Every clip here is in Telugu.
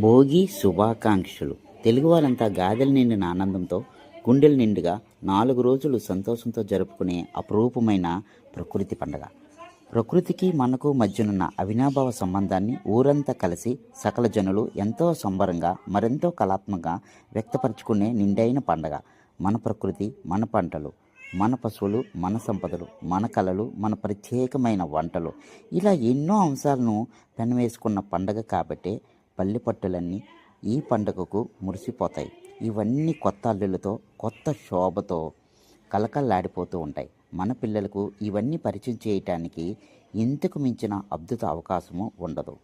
భోగి శుభాకాంక్షలు. తెలుగు వారంతా గాదెల నిండిన ఆనందంతో, గుండెల నిండుగా 4 రోజులు సంతోషంతో జరుపుకునే అపురూపమైన ప్రకృతి పండగ. ప్రకృతికి మనకు మధ్యనున్న అవినాభావ సంబంధాన్ని ఊరంతా కలిసి సకల జనులు ఎంతో సంబరంగా, మరెంతో కళాత్మకంగా వ్యక్తపరుచుకునే నిండైన పండగ. మన ప్రకృతి, మన పంటలు, మన పశువులు, మన సంపదలు, మన కళలు, మన ప్రత్యేకమైన వంటలు, ఇలా ఎన్నో అంశాలను పెనవేసుకున్న పండగ కాబట్టే పల్లె పట్టులన్నీ ఈ పండుగకు మురిసిపోతాయి. ఇవన్నీ కొత్త అల్లులతో, కొత్త శోభతో కలకల్లాడిపోతూ ఉంటాయి. మన పిల్లలకు ఇవన్నీ పరిచయం చేయటానికి ఇంతకు మించిన అద్భుత అవకాశము ఉండదు.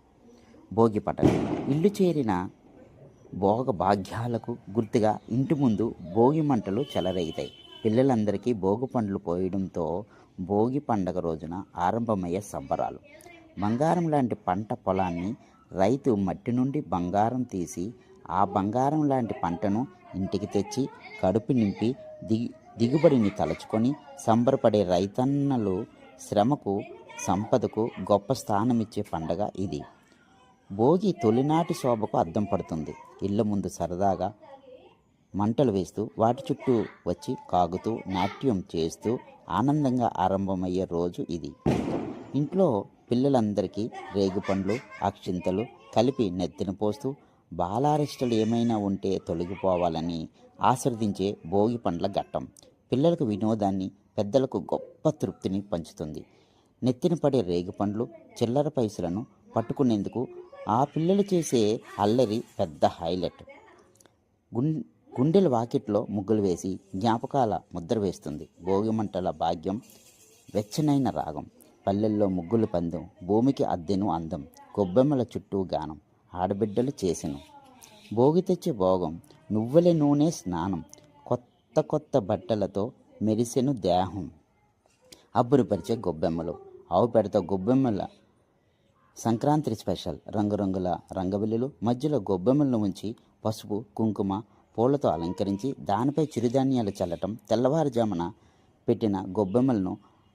భోగి పండుగ ఇల్లు చేరిన భోగ భాగ్యాలకు గుర్తుగా ఇంటి ముందు భోగి మంటలు చెలరేగుతాయి. పిల్లలందరికీ భోగి పండ్లు పోయడంతో భోగి పండగ రోజున ఆరంభమయ్యే సంబరాలు. బంగారం లాంటి పంట పొలాన్ని రైతు మట్టి నుండి బంగారం తీసి ఆ బంగారం లాంటి పంటను ఇంటికి తెచ్చి కడుపు నింపి దిగుబడిని తలుచుకొని సంబరపడే రైతన్నలు శ్రమకు, సంపదకు గొప్ప స్థానమిచ్చే పండగ ఇది. భోగి తొలినాటి శోభకు అద్దం పడుతుంది. ఇళ్ళ ముందు సరదాగా మంటలు వేస్తూ వాటి చుట్టూ వచ్చి కాగుతూ నాట్యం చేస్తూ ఆనందంగా ఆరంభమయ్యే రోజు ఇది. ఇంట్లో పిల్లలందరికీ రేగుపండ్లు, అక్షింతలు కలిపి నెత్తిన పోస్తూ బాలారిష్టలు ఏమైనా ఉంటే తొలగిపోవాలని ఆశీర్వదించే భోగి పండ్ల ఘట్టం పిల్లలకు వినోదాన్ని, పెద్దలకు గొప్ప తృప్తిని పంచుతుంది. నెత్తిన పడే రేగుపండ్లు, చిల్లర పైసలను పట్టుకునేందుకు ఆ పిల్లలు చేసే అల్లరి పెద్ద హైలైట్. గుండెల వాకిట్లో ముగ్గులు వేసి జ్ఞాపకాల ముద్ర వేస్తుంది. భోగి మంటల భాగ్యం వెచ్చనైన రాగం. పల్లెల్లో ముగ్గులు పందెం, భూమికి అద్దెను అందం, గొబ్బెమ్మల చుట్టూ గానం, ఆడబిడ్డలు చేసెను భోగి తెచ్చే భోగం, నువ్వుల నూనె స్నానం, కొత్త కొత్త బట్టలతో మెరిసెను దేహం, అబ్బురుపరిచే గొబ్బెమ్మలు, ఆవు పెడత గొబ్బెమ్మల సంక్రాంతి స్పెషల్. రంగురంగుల రంగవల్లులు మధ్యలో గొబ్బెమ్మలను ఉంచి పసుపు, కుంకుమ, పూలతో అలంకరించి దానిపై చిరుధాన్యాలు చల్లటం. తెల్లవారుజామున పెట్టిన గొబ్బెమ్మలను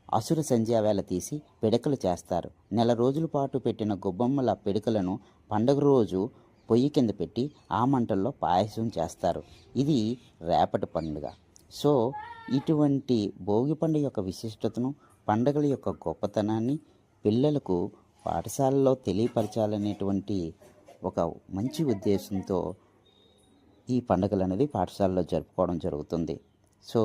అసుర సంధ్యావేళ తీసి పిడకలు చేస్తారు. నెల రోజుల పాటు పెట్టిన గొబ్బెమ్మల పిడకలను పండుగ రోజు పొయ్యి కింద పెట్టి ఆ మంటల్లో పాయసం చేస్తారు. ఇది రేపటి పండుగ. సో ఇటువంటి భోగి పండుగ యొక్క విశిష్టతను, పండుగల యొక్క గొప్పతనాన్ని పిల్లలకు పాఠశాలలో తెలియపరచాలనేటువంటి ఒక మంచి ఉద్దేశంతో ఈ పండుగలు అనేది పాఠశాలలో జరుపుకోవడం జరుగుతుంది. సో